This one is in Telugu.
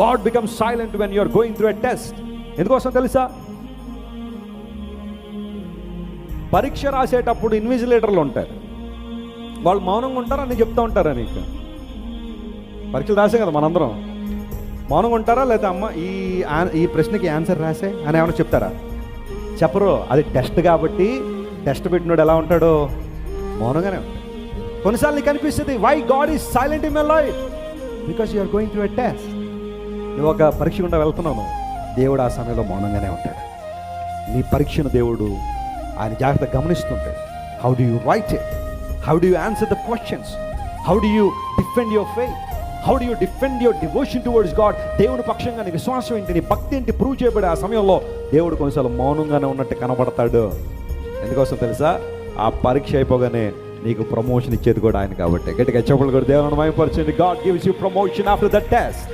God become silent when you're going through a test. ఎందుకోసం తెలుసా? పరీక్ష రాసేటప్పుడు ఇన్విజిలేటర్లు ఉంటారు, వాళ్ళు మౌనంగా ఉంటారా అని చెప్తూ ఉంటారా? నీకు పరీక్షలు రాసే కదా మనందరం, మౌనంగా ఉంటారా? లేదా అమ్మ ఈ ప్రశ్నకి ఆన్సర్ రాసే అని ఏమైనా చెప్తారా? చెప్పరు. అది టెస్ట్ కాబట్టి టెస్ట్ పెట్టినోడు ఎలా ఉంటాడో మౌనంగానే ఉంటాడు. కొన్నిసార్లు నీకు అనిపిస్తుంది, why God is silent in my life? Because you are going through a test. నువ్వు ఒక పరీక్ష గుండా వెళ్తున్నావు, దేవుడు ఆ సమయంలో మౌనంగానే ఉంటాడు. నీ పరీక్షను దేవుడు ఆయన జాగ్రత్తగా గమనిస్తుంటాడు. How do you write it? How do you answer the questions? How do you defend your faith? How do you defend your devotion towards God? దేవుని పక్షంగా నీ విశ్వాసం ఏంటి, నీ భక్తి ఏంటి ప్రూవ్ చేయబడే ఆ సమయంలో దేవుడు కొన్నిసార్లు మౌనంగానే ఉన్నట్టు కనబడతాడు. ఎందుకోసం తెలుసా? ఆ పరీక్ష అయిపోగానే నీకు ప్రమోషన్ ఇచ్చేది కూడా ఆయన కాబట్టి. గట్టిగా చెప్పులు కూడా దేవుని మహిమపరచండి. God gives you promotion after the test.